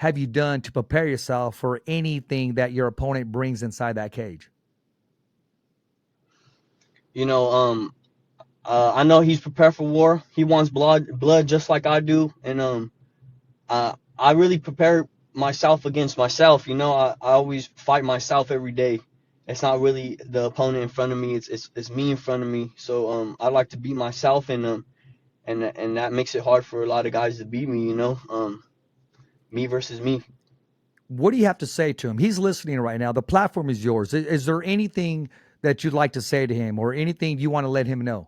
have you done to prepare yourself for anything that your opponent brings inside that cage? You know, I know he's prepared for war. He wants blood just like I do, and I really prepare myself against myself. You know, I always fight myself every day. It's not really the opponent in front of me. It's me in front of me. So I like to beat myself, and that makes it hard for a lot of guys to beat me. You know, me versus me. What do you have to say to him? He's listening right now. The platform is yours. Is there anything that you'd like to say to him, or anything you want to let him know?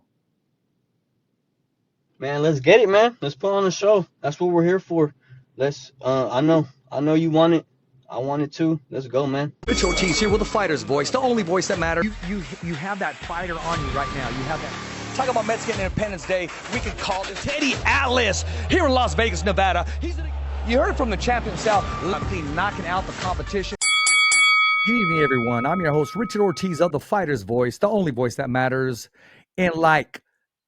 Man, let's get it, man. Let's put on a show. That's what we're here for. Let's. I know you want it. I want it too. Let's go, man. Rich Ortiz here with the fighter's voice, the only voice that matters. You have that fighter on you right now. You have that. Talk about Mexican Independence Day. We could call this Teddy Atlas here in Las Vegas, Nevada. You heard it from the champion himself, knocking out the competition. Good evening, everyone. I'm your host, Richard Ortiz of the fighter's voice, the only voice that matters. And like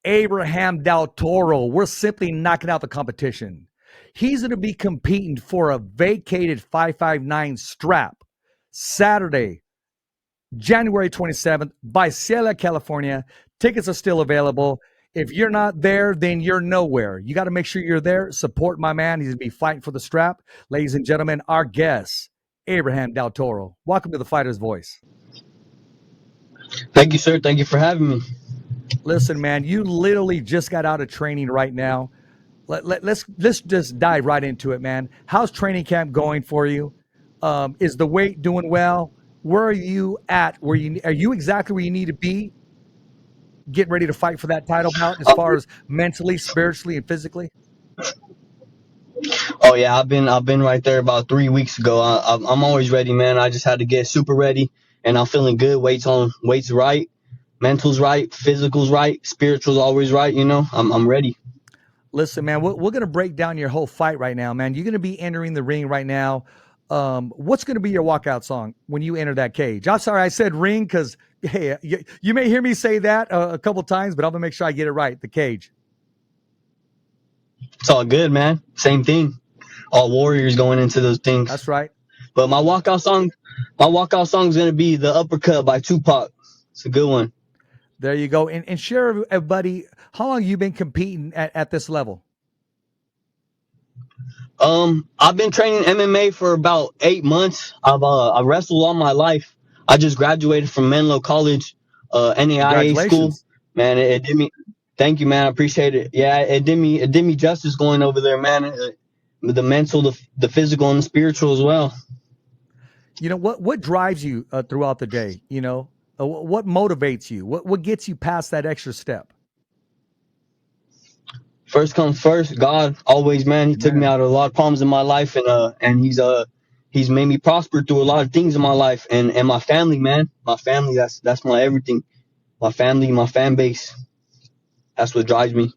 Abraham Del Toro, we're simply knocking out the competition. He's going to be competing for a vacated 559 strap Saturday, January 27th, by Ciela, California. Tickets are still available. If you're not there, then you're nowhere. You got to make sure you're there. Support my man. He's going to be fighting for the strap. Ladies and gentlemen, our guest, Abraham Del Toro. Welcome to the Fighter's Voice. Thank you, sir. Thank you for having me. Listen, man, you literally just got out of training right now. Let's just dive right into it, man. How's training camp going for you? Is the weight doing well? Where are you at? Are you exactly where you need to be? Getting ready to fight for that title bout as far as mentally, spiritually, and physically? Oh yeah, I've been right there about 3 weeks ago. I'm always ready, man. I just had to get super ready, and I'm feeling good. Weights right, mental's right, physical's right, spiritual's always right. You know, I'm ready. Listen, man, we're going to break down your whole fight right now, man. You're going to be entering the ring right now. What's going to be your walkout song when you enter that cage? I'm sorry I said ring because, hey, you may hear me say that a couple times, but I'm going to make sure I get it right, the cage. It's all good, man. Same thing. All warriors going into those things. That's right. But my walkout song is going to be The Uppercut by Tupac. It's a good one. There you go. And share, everybody, how long you been competing at this level? I've been training MMA for about 8 months. I've wrestled all my life. I just graduated from Menlo College, NAIA school. Man, it did me. Thank you, man. I appreciate it. Yeah, it did me justice going over there, man. The mental, the physical, and the spiritual as well. You know what drives you throughout the day? You know, what motivates you? What gets you past that extra step? First comes first. God always, man. He took me out of a lot of problems in my life, and he's made me prosper through a lot of things in my life, and my family, man. My family, that's my everything. My family, my fan base. That's what drives me.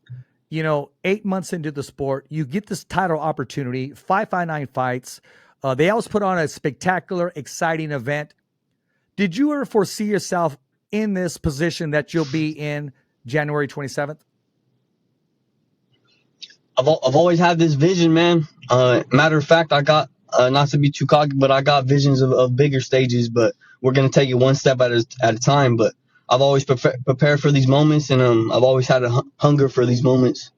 You know, 8 months into the sport, you get this title opportunity, 559 fights. They always put on a spectacular, exciting event. Did you ever foresee yourself in this position that you'll be in January 27th? I've always had this vision, man. Matter of fact, I got, not to be too cocky, but I got visions of bigger stages, but we're going to take it one step at a time. But I've always prepared for these moments, and I've always had a hunger for these moments.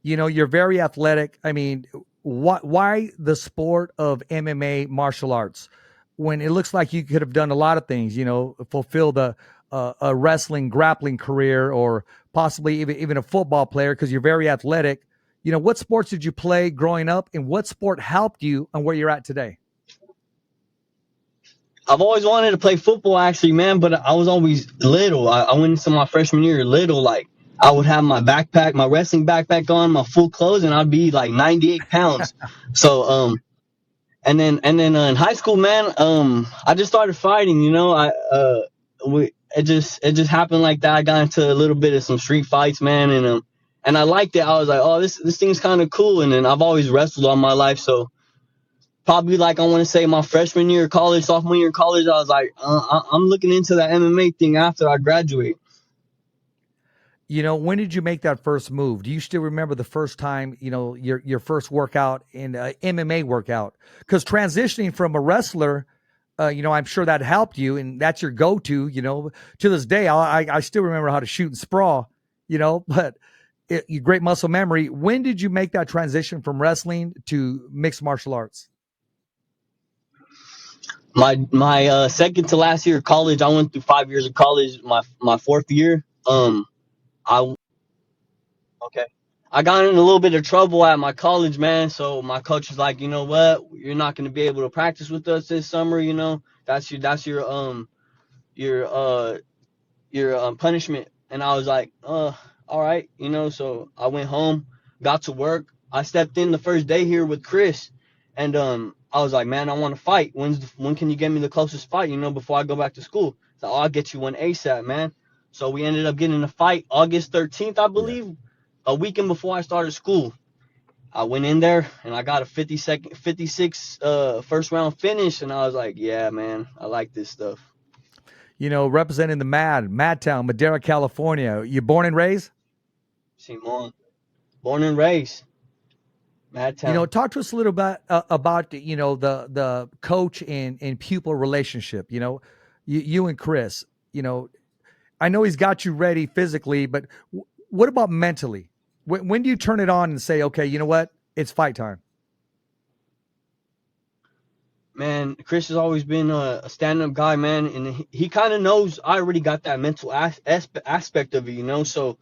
You know, you're very athletic. I mean, why the sport of MMA martial arts when it looks like you could have done a lot of things, you know, fulfill a wrestling, grappling career, or possibly even a football player because you're very athletic. You know, what sports did you play growing up, and what sport helped you on where you're at today? I've always wanted to play football, actually, man, but I was always little. I went into my freshman year little. Like, I would have my backpack, my wrestling backpack on, my full clothes, and I'd be like 98 pounds. So, and then in high school, man, I just started fighting. You know, it just happened like that. I got into a little bit of some street fights, man, and I liked it. I was like, oh, this thing's kind of cool. And then I've always wrestled all my life. So probably like, I want to say my freshman year of college, sophomore year of college, I was like, I'm looking into that MMA thing after I graduate. When did you make that first move? Do you still remember the first time, your first workout in MMA workout? Because transitioning from a wrestler, I'm sure that helped you, and that's your go-to. To this day, I still remember how to shoot and sprawl. But great muscle memory. When did you make that transition from wrestling to mixed martial arts? My second to last year of college, I went through 5 years of college. My fourth year, I okay. I got in a little bit of trouble at my college, man. So my coach was like, you know what, you're not going to be able to practice with us this summer. Your punishment. And I was like, all right. So I went home, got to work. I stepped in the first day here with Chris, and I was like, man, I want to fight. When can you get me the closest fight? Before I go back to school. So I'll get you one ASAP, man. So we ended up getting a fight August 13th, I believe. Yeah. A weekend before I started school. I went in there and I got a 56 first round finish, and I was like, yeah, man, I like this stuff. Representing the Madtown, Madera, California. You born and raised? Simon. Born and raised. Madtown. Talk to us a little bit about the coach and pupil relationship. You and Chris. I know he's got you ready physically, but what about mentally? When do you turn it on and say, okay, you know what, it's fight time? Man, Chris has always been a stand-up guy, man, and he kind of knows I already got that mental aspect of it, so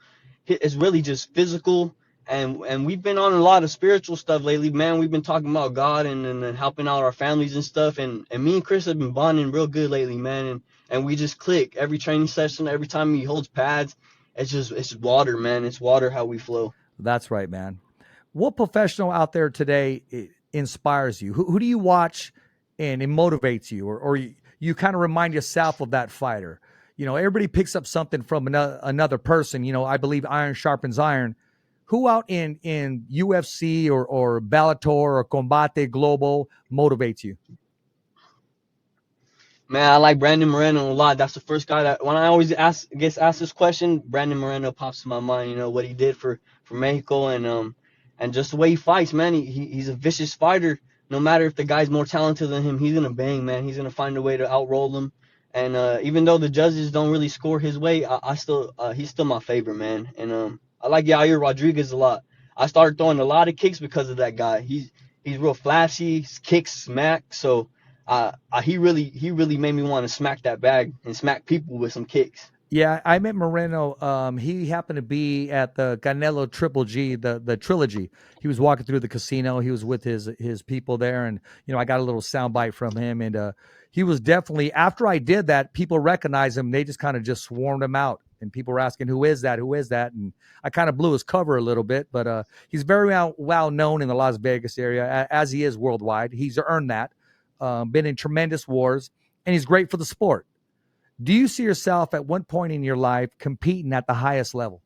it's really just physical, and we've been on a lot of spiritual stuff lately, man. We've been talking about God and helping out our families and stuff, and me and Chris have been bonding real good lately, man, and we just click every training session, every time he holds pads. It's water, man. It's water how we flow. That's right, man. What professional out there today inspires you? Who do you watch and it motivates you, or you kind of remind yourself of that fighter? Everybody picks up something from another person. I believe iron sharpens iron. Who out in UFC or Bellator or Combate Global motivates you? Man, I like Brandon Moreno a lot. That's the first guy that when I always asked this question, Brandon Moreno pops in my mind. What he did for Mexico and just the way he fights, man. He's a vicious fighter. No matter if the guy's more talented than him, he's gonna bang, man. He's gonna find a way to outroll him. And even though the judges don't really score his way, he's still my favorite, man. And I like Yair Rodriguez a lot. I started throwing a lot of kicks because of that guy. He's real flashy, kicks smack. So he really made me want to smack that bag and smack people with some kicks. Yeah, I met Moreno. He happened to be at the Canelo Triple G, the trilogy. He was walking through the casino. He was with his people there, and I got a little soundbite from him. And he was definitely, after I did that, people recognized him. They just kind of just swarmed him out, and people were asking, "Who is that? Who is that?" And I kind of blew his cover a little bit, but he's very well known in the Las Vegas area, as he is worldwide. He's earned that. Been in tremendous wars, and he's great for the sport. Do you see yourself at one point in your life competing at the highest level?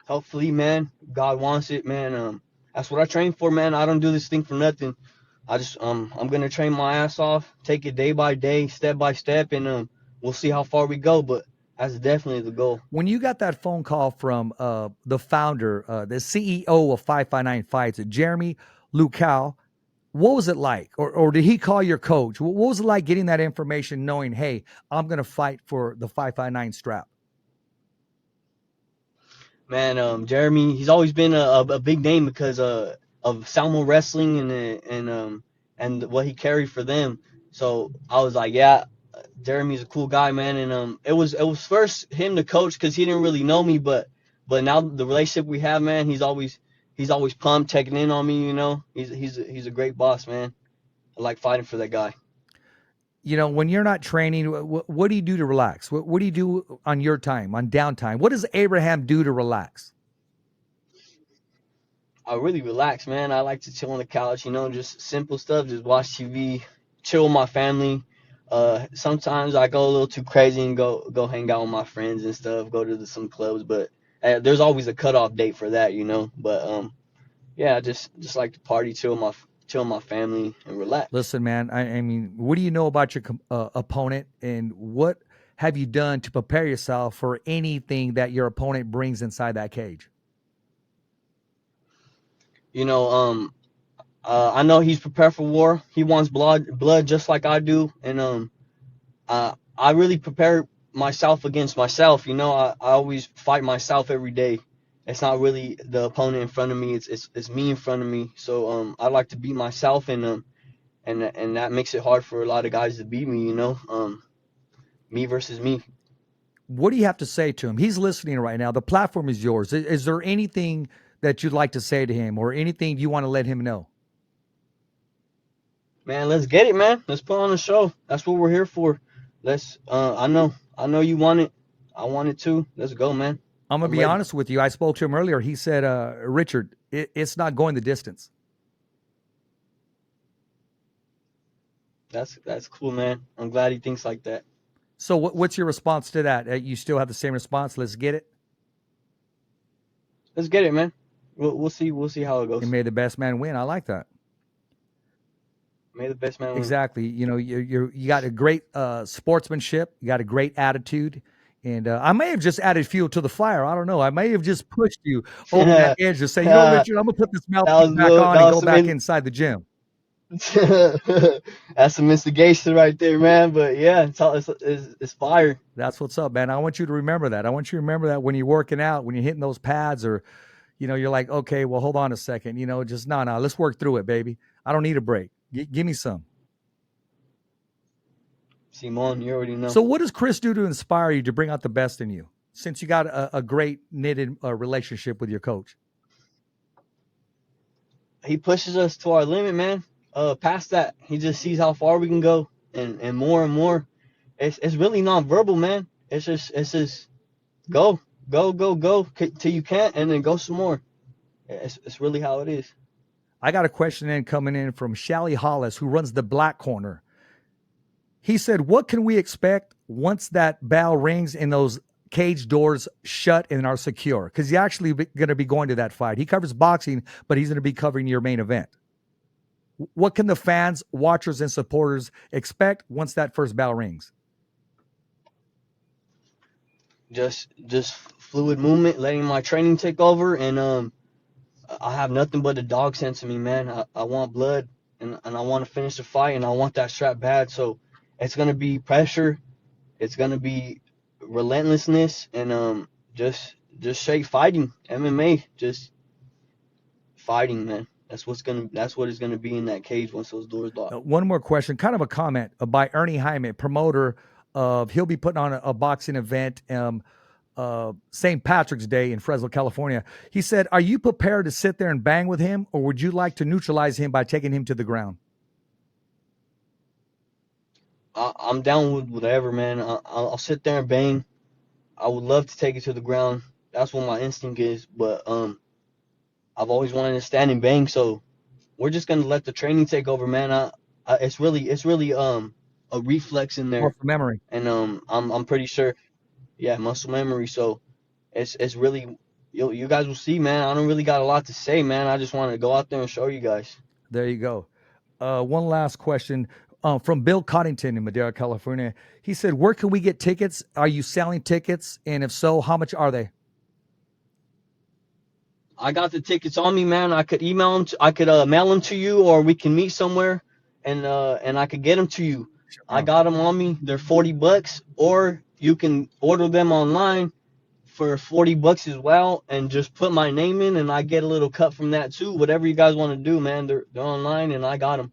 Hopefully, man. God wants it, man. That's what I train for, man. I don't do this thing for nothing. I'm gonna train my ass off, take it day by day, step by step, and we'll see how far we go. But that's definitely the goal. When you got that phone call from the founder, the CEO of 559 Fights, Jeremy Lucal, what was it like? Or did he call your coach? What was it like getting that information, knowing, hey, I'm going to fight for the 559 strap? Man, Jeremy, he's always been a big name because of Salmo Wrestling and what he carried for them. So I was like, yeah, Jeremy's a cool guy, man. And it was first him the coach because he didn't really know me, but now the relationship we have, man, he's always pumped, checking in on me. He's a great boss, man. I like fighting for that guy. When you're not training, what do you do to relax? What do you do on your time, on downtime? What does Abraham do to relax? I really relax, man. I like to chill on the couch, just simple stuff, just watch TV, chill with my family. Sometimes I go a little too crazy and go hang out with my friends and stuff, go to some clubs, but there's always a cutoff date for that, But yeah, I just like to party, chill with my family, and relax. Listen, man, I mean, what do you know about your opponent, and what have you done to prepare yourself for anything that your opponent brings inside that cage? You know, I know he's prepared for war. He wants blood just like I do, and I really prepare myself against myself. You know, I always fight myself every day. It's not really the opponent in front of me. It's me in front of me. So I like to beat myself, and that makes it hard for a lot of guys to beat me. You know, me versus me. What do you have to say to him? He's listening right now. The platform is yours. Is there anything that you'd like to say to him, or anything you want to let him know? Man, let's get it, man. Let's put on a show. That's what we're here for. Let's. I know you want it. I want it too. Let's go, man. I'm gonna I'm be ready. honest with you. I spoke to him earlier. He said, "Richard, it's not going the distance." That's cool, man. I'm glad he thinks like that. So, what's your response to that? You still have the same response? Let's get it. Let's get it, man. We'll see. We'll see how it goes. And may the best man win. I like that. May the best man win. Exactly. You know, you got a great sportsmanship. You got a great attitude. And I may have just added fuel to the fire. I don't know. I may have just pushed you over that edge to say, you know, Richard, I'm going to put this mouthpiece back on and go back inside the gym. That's some instigation right there, man. But yeah, it's fire. That's what's up, man. I want you to remember that. I want you to remember that when you're working out, when you're hitting those pads, or, you know, you're like, okay, well, hold on a second. You know, just no, let's work through it, baby. I don't need a break. Give me some. Simon, you already know. So what does Chris do to inspire you to bring out the best in you, since you got a great knitted relationship with your coach? He pushes us to our limit, man. Past that, he just sees how far we can go, and more and more. It's really non-verbal, man. It's just go till you can't, and then go some more. It's really how it is. I got a question coming in from Shally Hollis, who runs the Black Corner. He said, what can we expect once that bell rings and those cage doors shut and are secure? Because he's actually going to be going to that fight. He covers boxing, but he's going to be covering your main event. What can the fans, watchers, and supporters expect once that first bell rings? Just fluid movement, letting my training take over, and I have nothing but a dog sense in me, man. I want blood, and I want to finish the fight, and I want that strap bad. So it's gonna be pressure, it's gonna be relentlessness, and just straight fighting, MMA, just fighting, man. That's what it's gonna be in that cage once those doors lock. One more question, kind of a comment by Ernie Hyman, promoter of, he'll be putting on a boxing event St. Patrick's Day in Fresno, California. He said, are you prepared to sit there and bang with him, or would you like to neutralize him by taking him to the ground? I'm down with whatever, man. I'll sit there and bang. I would love to take it to the ground. That's what my instinct is. But I've always wanted to stand and bang. So we're just gonna let the training take over, man. It's really a reflex in there. Muscle memory. And I'm pretty sure, yeah, muscle memory. So it's really, you guys will see, man. I don't really got a lot to say, man. I just want to go out there and show you guys. There you go. One last question. From Bill Coddington in Madera, California. He said, where can we get tickets? Are you selling tickets? And if so, how much are they? I got the tickets on me, man. I could email them. I could mail them to you, or we can meet somewhere, and I could get them to you. Sure. I got them on me. They're $40, or you can order them online for $40 as well, and just put my name in, and I get a little cut from that too. Whatever you guys want to do, man. They're online, and I got them.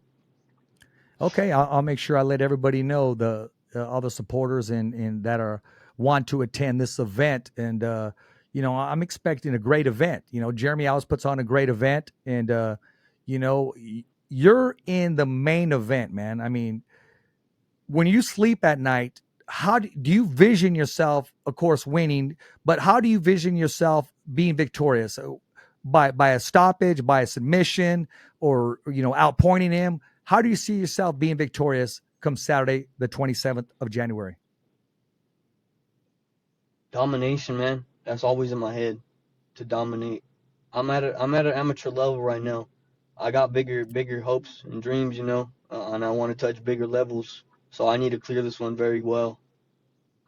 Okay, I'll make sure I let everybody know, all the supporters and that want to attend this event. And you know, I'm expecting a great event. You know, Jeremy always puts on a great event, and you know, you're in the main event, man. I mean, when you sleep at night, how do you vision yourself, of course, winning, but how do you vision yourself being victorious? By a stoppage, by a submission, or, you know, outpointing him? How do you see yourself being victorious come Saturday, the 27th of January? Domination, man. That's always in my head, to dominate. I'm at an amateur level right now. I got bigger hopes and dreams, you know, and I want to touch bigger levels. So I need to clear this one very well.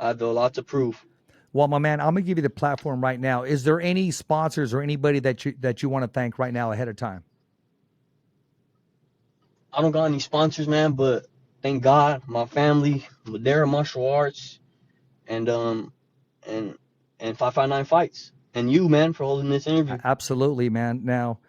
I have a lot to prove. Well, my man, I'm gonna give you the platform right now. Is there any sponsors or anybody that you want to thank right now ahead of time? I don't got any sponsors, man, but thank God, my family, Madera Martial Arts, and 559 Fights, and you, man, for holding this interview. Absolutely, man. Now,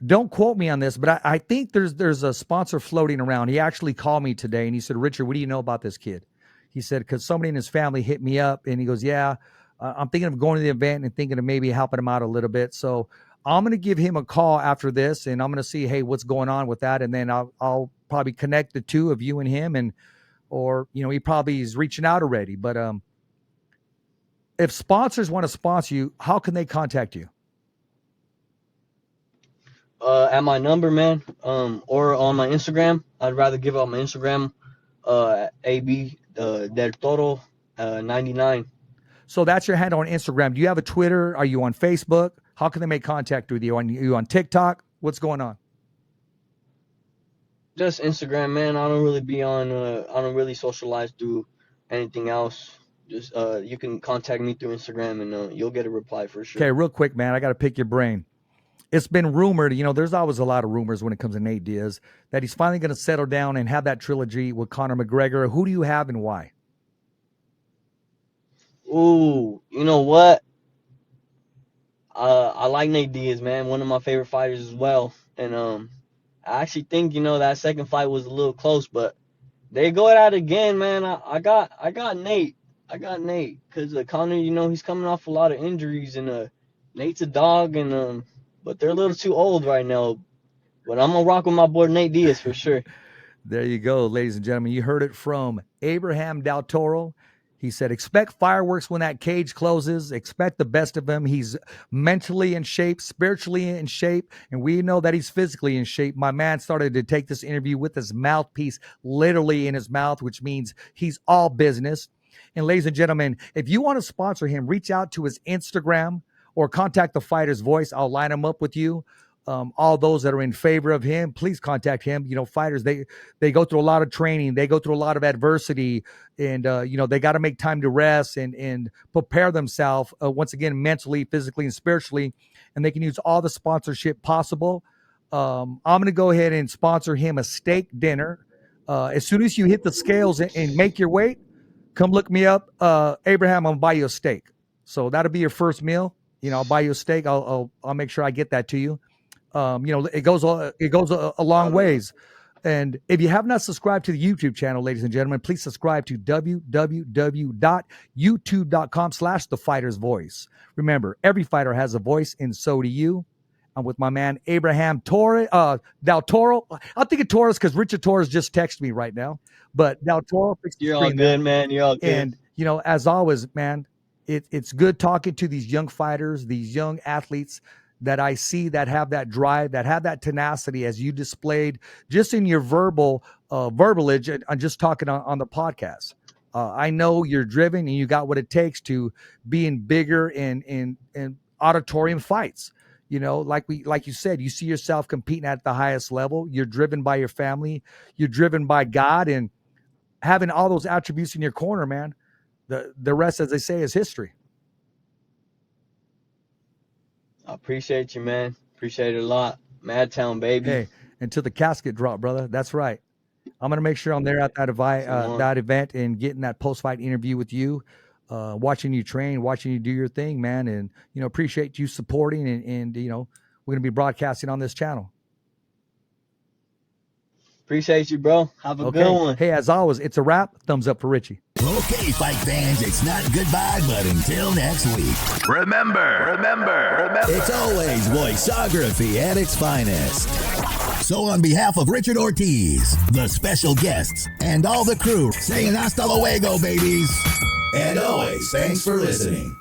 don't quote me on this, but I think there's a sponsor floating around. He actually called me today and he said, Richard, what do you know about this kid? He said, because somebody in his family hit me up, and he goes, yeah, I'm thinking of going to the event and thinking of maybe helping him out a little bit. So I'm going to give him a call after this, and I'm going to see, hey, what's going on with that. And then I'll probably connect the two of you and him, or he probably is reaching out already. But if sponsors want to sponsor you, how can they contact you? At my number, man, or on my Instagram. I'd rather give out my Instagram, AB del Toro 99. So that's your handle on Instagram. Do you have a Twitter? Are you on Facebook? How can they make contact with you? Are you on TikTok? What's going on? Just Instagram, man. I don't really be on. I don't really socialize through anything else. Just you can contact me through Instagram, and you'll get a reply for sure. Okay, real quick, man. I got to pick your brain. It's been rumored, there's always a lot of rumors when it comes to Nate Diaz, that he's finally going to settle down and have that trilogy with Conor McGregor. Who do you have and why? Ooh, you know what? I like Nate Diaz, man. One of my favorite fighters as well. And I actually think, that second fight was a little close, but they go at it again, man. I got Nate. I got Nate because Conor, he's coming off a lot of injuries, and Nate's a dog, and but they're a little too old right now. But I'm going to rock with my boy Nate Diaz for sure. There you go, ladies and gentlemen. You heard it from Abraham Del Toro. He said, expect fireworks when that cage closes. Expect the best of him. He's mentally in shape, spiritually in shape, and we know that he's physically in shape. My man started to take this interview with his mouthpiece literally in his mouth, which means he's all business. And ladies and gentlemen, if you want to sponsor him, reach out to his Instagram or contact the Fighter's Voice. I'll line him up with you. All those that are in favor of him, please contact him. Fighters, they go through a lot of training. They go through a lot of adversity, and, they got to make time to rest and prepare themselves, once again, mentally, physically, and spiritually, and they can use all the sponsorship possible. I'm going to go ahead and sponsor him a steak dinner. As soon as you hit the scales and make your weight, come look me up. Abraham, I'm going to buy you a steak. So that'll be your first meal. I'll buy you a steak. I'll make sure I get that to you. It goes a long ways. And if you have not subscribed to the YouTube channel, ladies and gentlemen, please subscribe to www.youtube.com/thefightersvoice. Remember, every fighter has a voice, and so do you. I'm with my man Abraham Del Toro. I'm thinking Torres because Richard Torres just texted me right now. But Del Toro, you're all good, man. You're all good. And as always, man, it's good talking to these young fighters, these young athletes that I see that have that drive, that have that tenacity, as you displayed just in your verbalage. I'm just talking on the podcast. I know you're driven and you got what it takes to be in bigger and auditorium fights. Like you said, you see yourself competing at the highest level. You're driven by your family. You're driven by God, and having all those attributes in your corner, man. The rest, as they say, is history. I appreciate you, man. Appreciate it a lot. Madtown, baby. Hey, until the casket drop, brother. That's right. I'm going to make sure I'm there at that event and getting that post-fight interview with you, watching you train, watching you do your thing, man. And, appreciate you supporting, and we're going to be broadcasting on this channel. Appreciate you, bro. Have a good one. Hey, as always, it's a wrap. Thumbs up for Richie. Okay, fight fans, it's not goodbye, but until next week. Remember, it's always voiceography at its finest. So on behalf of Richard Ortiz, the special guests, and all the crew, saying hasta luego, babies. And always, thanks for listening.